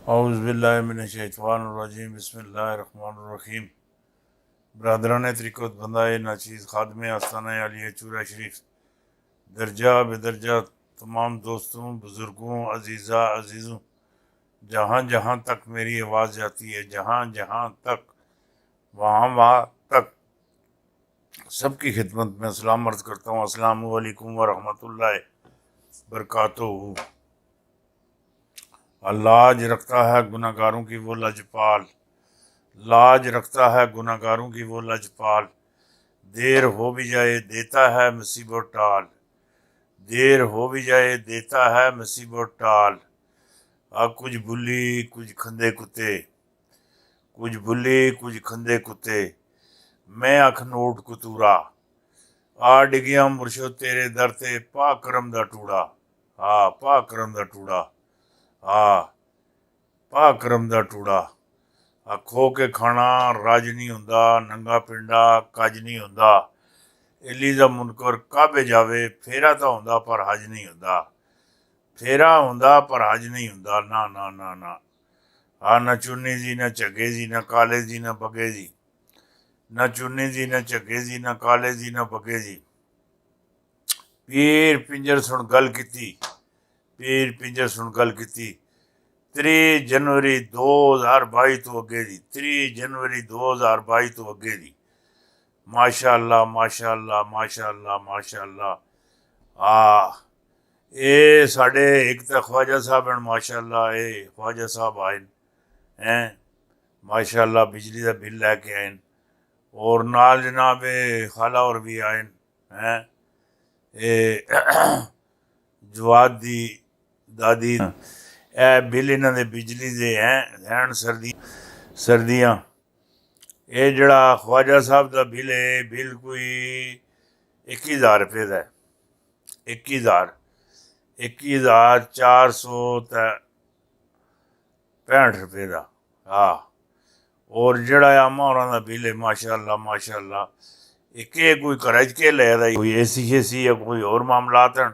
औज़ुबिल्लाहिमिनश्शैतानिर्रजीम बिस्मिल्लाहिर्रहमानिर्रहीम। बरदरान तरीक़त बंदाए नाचीज़ खादम आस्ताना अलिया चूरा शरीफ दर्जा बेदर्जा तमाम दोस्तों बुज़ुर्गों अज़ीज़ों जहाँ जहाँ तक मेरी आवाज़ जाती है, जहाँ जहाँ तक वहाँ वहाँ तक सबकी खिदमत में सलाम अर्ज़ करता हूँ। अस्सलामु अलैकुम व रहमतुल्लाहि बरकातुहू। लाज रखता है गुनाहगारों की वो लजपाल, लाज रखता है गुनाहगारों की वो लजपाल। देर हो भी जाए देता है मुसीबत टाल, देर हो भी जाए देता है मुसीबत टाल। कुछ बुली कुछ खंदे कुत्ते, कुछ बुली कुछ खंदे कुत्ते, मैं अखनोट कुतूरा। डिगिया मुर्शो तेरे दर ते पा करम दा टूड़ा। पा करम दा टूड़ा। पा करम दा टूड़ा। खो के खाना राज नहीं हुंदा, नंगा पिंडा कज नहीं हुंदा। इली दा मुनकर काबे जावे, फेरा तो हुंदा पर हज नहीं हुंदा। फेरा हुंदा पर हज नहीं हुंदा। ना ना ना ना। न चुन्नी जी न झग्गे जी न काले जी न बगे जी, न चुन्नी जी न झग्गे जी न काले जी न बगे जी। पीर पिंजर सुन गल कीती, पीर पिंजर सुन गल कीती। 3 जनवरी 2022 तो अगे जी, 3 जनवरी 2022 तो अगे जी। माशा अल्लाह माशा अल्लाह माशा अल्लाह माशा अल्लाह। ये साढ़े एक तो ख्वाजा साहब हैं माशा अल्लाह, ये ख्वाजा साहब आए हैं माशा अल्लाह, बिजली का बिल लैके आए और नाल जनाब खाला और भी आए हैं। ये जवाद दी दादी बिल इन्हों के बिजली के हैं सर्दियाँ। ये जड़ा ख्वाजा साहब का बिल है, बिल कोई 21,000 रुपये का है। 21,465 रुपये का। और जड़ा आमा और बिल है माशा अल्लाह माशा अल्लाह। एक कोई घर च के लिया कोई एसी शेसी या कोई होर मामलात हैं।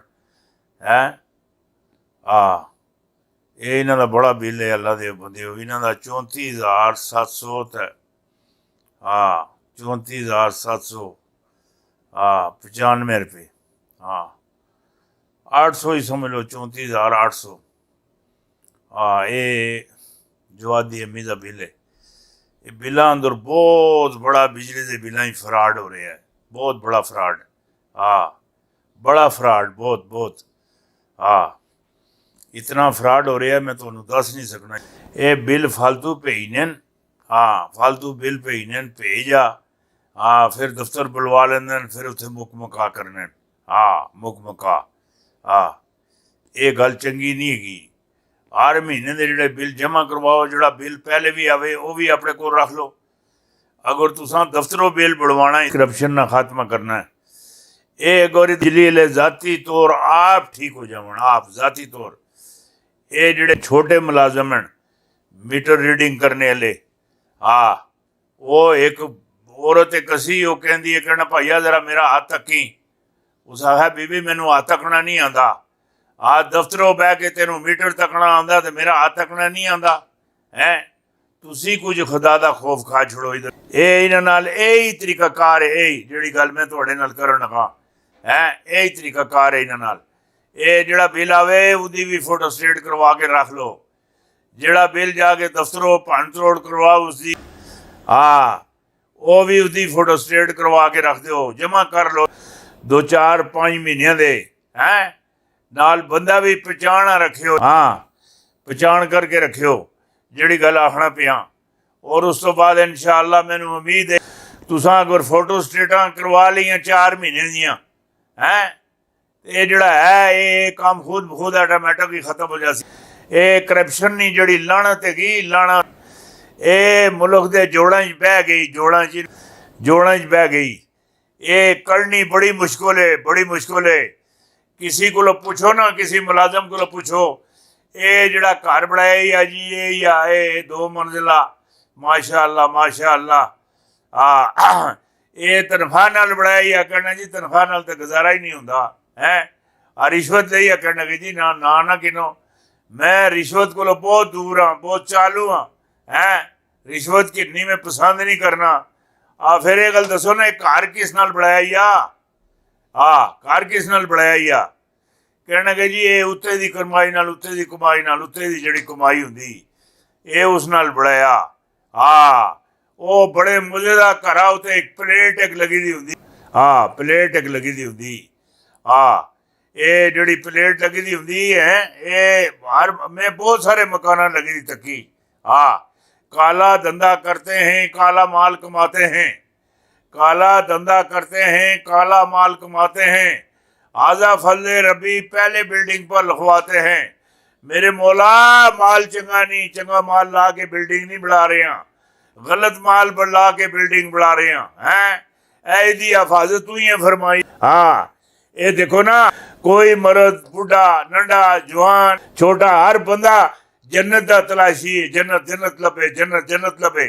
ये इन्हों का बड़ा बिल है अल्लाह दे बंदे। इन्हों का 34,700 हाँ 34,700 95 रुपये। 800 ही समझ लो, 34,800। ये जवादी अम्मी का बिल है। ये बिलों अंदर बहुत बड़ा बिजली के बिलों ही फ्रॉड हो रहा है, बहुत बड़ा फ्रॉड। बड़ा फ्रॉड, बहुत बहुत। इतना फ्रॉड हो रहा है मैं तुम्हें दस नहीं सकना। ये बिल फालतू भेजने, फालतू बिल भेजने, भेज फिर दफ्तर बुलवा लेंगे, फिर उत्थे मुक मुका करने। मुक मुका। ये गल चंगी नहीं हैगी। हर महीने के जोड़े बिल जमा करवाओ, जोड़ा बिल पहले भी आवे वो भी अपने को रख लो। अगर तुसा दफ्तरों बिल बुलवाना है, करप्शन ना खात्मा करना है, ये अगर दिल्ली जाती तौर आप ठीक हो जावन, आप जाती तौर। ये जोड़े छोटे मुलाजम हैं मीटर रीडिंग करने वाले, वो एक औरत एक कसी वो कहती है, कहना भाईया जरा मेरा हाथ तकी। उस आखा बीबी मैनू हाथ तकना नहीं आता। दफ्तरों बह के तेन मीटर तकना आता तो मेरा हाथ तकना नहीं आता है। तुसी कुछ खुदा का खौफ खा छोड़ो। इधर ये इन्होंने यही तरीकाकार है, यही जी गल मैं थोड़े नाल करन लगा है, यही तरीकाकार है इन्होंने। ये जोड़ा बिल आवे उसकी भी फोटो स्टेट करवा के रख लो। जोड़ा बिल जाके दफ्तरों भन तोड़ करवाओ उसकी, वो भी उसकी फोटो स्टेट करवा के रख दो, जमा कर लो 2-4-5 महीनों के हैं। नाल बंदा भी पहचान रखियो, पहचान करके रखियो जिहड़ी गल आखना पिया। और उस तो बाद इंशाअल्लाह मैनू उम्मीद है तुसां अगर फोटो स्टेटां करवा लियां 4 महीने दियां हैं, ये जोड़ा है ये काम खुद खुद ऑटोमैटिक ही खत्म हो जासी। ये करप्शन नहीं जी लानत हैगी, लानत ये मुल्क के जोड़ां च बह गई, जोड़ां च बह गई। ये करनी बड़ी मुश्किल है, बड़ी मुश्किल है। किसी को पूछो ना, किसी मुलाजम को पूछो, ये जड़ा घर बनाया या जी ये या 2 मंजिला माशा अल्लाह माशा अल्लाह, ये तनख्वाह नाल बनाया या कहना जी तनख्वाह नाल तो गुजारा ही नहीं होंदा है। रिश्वत ले या कहना कि जी ना ना ना किनो मैं रिश्वत को बहुत दूर हाँ, बहुत चालू हाँ हैं। रिश्वत किन्नी मैं पसंद नहीं करना। फिर ये गल दसो ना, घर किस नाल बनाया घर किस नाल बनाया कहना कि जी ये उत्ते दी कमाई नाल, उत्ते दी कमाई नाल, उत्ते दी जिहड़ी कमाई हुंदी ये उस नाल बनाया। वो बड़े मजे का घर उत्ते एक प्लेट एक लगी दी हुंदी। प्लेट एक लगी दी हुंदी। ये जिहड़ी प्लेट लगी दी हुंदी है, ये बाहर में बहुत सारे मकाना लगी दी तकी। काला धंधा करते हैं, काला माल कमाते हैं। काला धंधा करते हैं, काला माल कमाते हैं। आजा फले रबी पहले बिल्डिंग पर लिखवाते हैं। मेरे मौला माल चंगा नहीं, चंगा माल ला के बिल्डिंग नहीं बढ़ा रहे हैं, गलत माल ला के बिल्डिंग बढ़ा रहे हैं। ऐदी हिफाजत तू ही फरमाई। ये देखो ना, कोई मर्द बुढ़ा नंडा जवान छोटा हर बंदा जन्नत दा तलाशी है। जन्नत जन्नत लभे, जन्नत जन्नत लभे।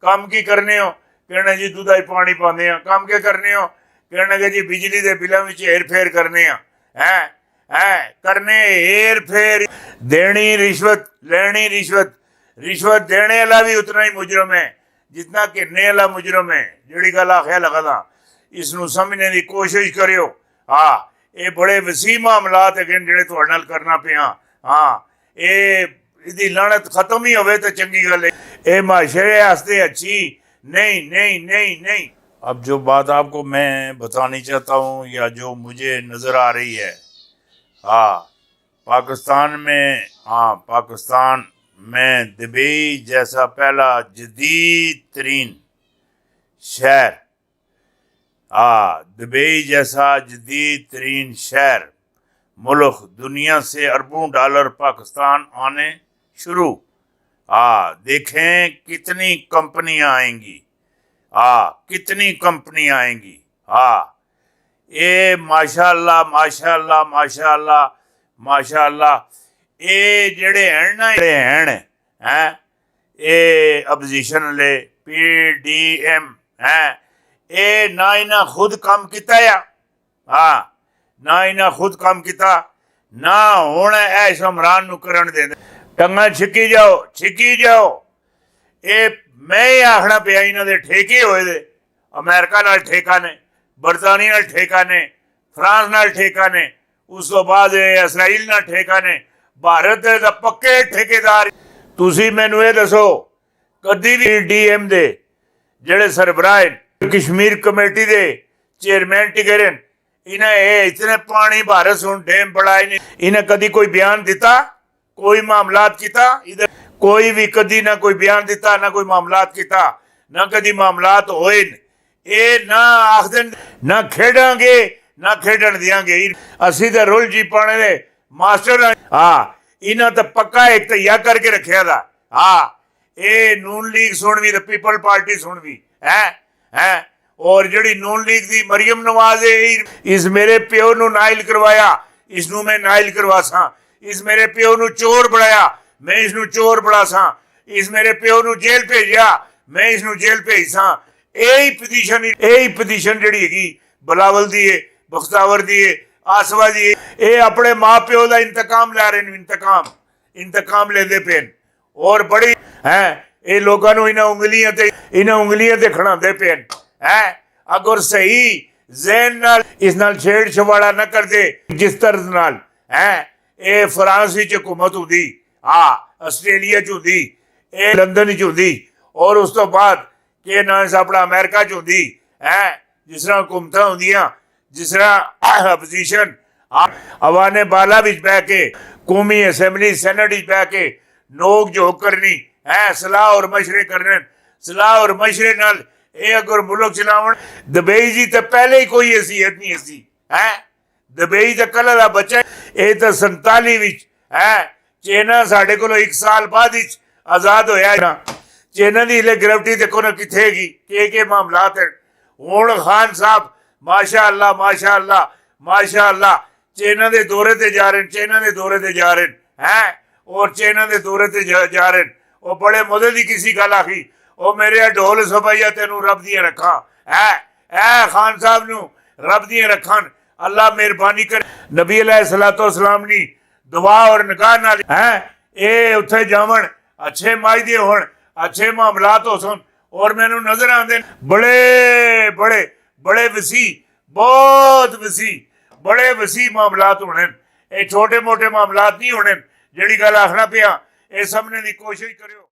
काम की करने हो कहना जी दुधा ही पानी पाने हैं। काम के करने हो कहना कि जी बिजली के बिलों में हेर फेर करने हैं। करने हेर फेर, देनी रिश्वत, लेनी रिश्वत। रिश्वत देने वाला भी उतना ही मुजरम है जितना किन्ने वाला मुजरम है। जिहड़ी गल आखिया लगा था, इसनूं समझने की कोशिश करियो। ये बड़े वसी मामलात है जिहड़े तुहाडे नाल करना पिया। ये इसकी लानत खत्म ही होवे तो चंगी गल है। ये माशरे वास्ते अच्छी नहीं नहीं नहीं नहीं। अब जो बात आपको मैं बतानी चाहता हूँ या जो मुझे नज़र आ रही है, पाकिस्तान में दुबई जैसा पहला जदीद तरीन शहर, दुबई जैसा जदीद तरीन शहर मुल्क, दुनिया से अरबों डॉलर पाकिस्तान आने शुरू। देखें कितनी कंपनियां आएंगी, कितनी कंपनियां आएंगी। ये माशाअल्लाह माशाअल्लाह माशाअल्लाह माशाअल्लाह। ये जेड़े हैं ना, ये अपोजिशन ले PDM हैं, ये ना इन्हें खुद काम किता या ना इन्हें खुद काम किता, ना हुण ऐश इमरान नूं करन देंदे। टंगा छिकी जाओ। ये मैं ही आखना पिया, इन्हां दे ठेके होए दे। अमेरिका नाल ठेका ने, बरतानिया नाल ठेका ने, फ्रांस नाल ठेका ने, उस तो बाद इसराइल नाल ठेका ने, भारत दे पक्के ठेकेदार। तुसी मैनू ये दसो, कदी भी DM दे जेड़े सरबराह कश्मीर कमेटी दे चेयरमैन टिके रहे, इन्हें इतने पानी भारत सुन डैम बढ़ाए नहीं, इन्हें कदी कोई बयान दिता, कोई मामलात किता? इधर कोई भी कदी ना कोई बयान दिता, ना कोई मामलात किता, ना कदी मामलात होए। ये ना आखदे ना खेडांगे ना खेडन दियांगे। असी तो रुल जी पाने दे मास्टर। इन्हां तो पक्का एक तैयार करके रखिया था। ये नून लीग सुनवी तो पीपल पार्टी सुनवी है। और जिहड़ी नून लीग दी मरियम नवाज है, इस मेरे प्यो नूं नाइल करवाया, इसनूं मैं नाइल करवा सा। इस मेरे प्यो नूं चोर बनाया, मैं इसनूं चोर बना सा। इस मेरे प्यो नूं जेल भेजिया, मैं इसनूं जेल भेज सा। यही पोजीशन जिहड़ी हैगी बिलावल दी है, बख्तावर दी है, आसवा दी है, ये अपने माँ प्यो का इंतकाम लै रहे हैं। इंतकाम लेंदे पे और बड़ी है ये लोगों को इन्हां उंगलियां ते खड़ांदे पे हैं। अगर सही जहन नाल इस नाल छेड़ छवाड़ा न करते, जिस तरह नाल है ये फ्रांस विच हुकूमत होंदी, आस्ट्रेलिया च होंदी, ये लंदन च होंदी, और उस तो बाद के ना अपना अमेरिका च होंदी है। जिस तरह हुकूमत होंदियां, जिस तरह अपोजिशन अवाने बाला विच बह के, कौमी असैंबली सैनट विच बह के नोक झोंक करनी है, सलाह और मशरे करने। सलाह और मशरे नाल ये अगर मुल्क चलावन। दुबई जी तो पहले ही कोई हैसियत नहीं सी है। दुबई तो कल का बच्चा, ये तो 47 विच है। चेना साढ़े को 1 साल बाद आजाद होया। चेना की हिले ग्रेविटी देखो ना किथे हैगी, के मामलात है। हुण खान साहब माशाअल्लाह माशाअल्लाह माशाअल्लाह चेना के दौरे ते जा रहे, चेना के दौरे ते जा रहे हैं। और चेना के दौरे ते जा रहे, वो बड़े मदद की किसी गल आखी, वो मेरे ढोल सफाइया तेनू रब दिया रखा है। खान साहब नू रब दिया रखन, अल्लाह मेहरबानी कर। नबी अलैहिस्सलातो वस्सलाम नी दुआ और निकाह नाल है ये उत्थे जावन अच्छे मायदे होण अच्छे मामलात हो सन और मैनू नजर आते बड़े बड़े बड़े वसी बहुत वसी बड़े वसी मामलात होने ये छोटे मोटे मामलात नहीं होने जिहड़ी गल आखना पिया ये समझने की कोशिश करियो।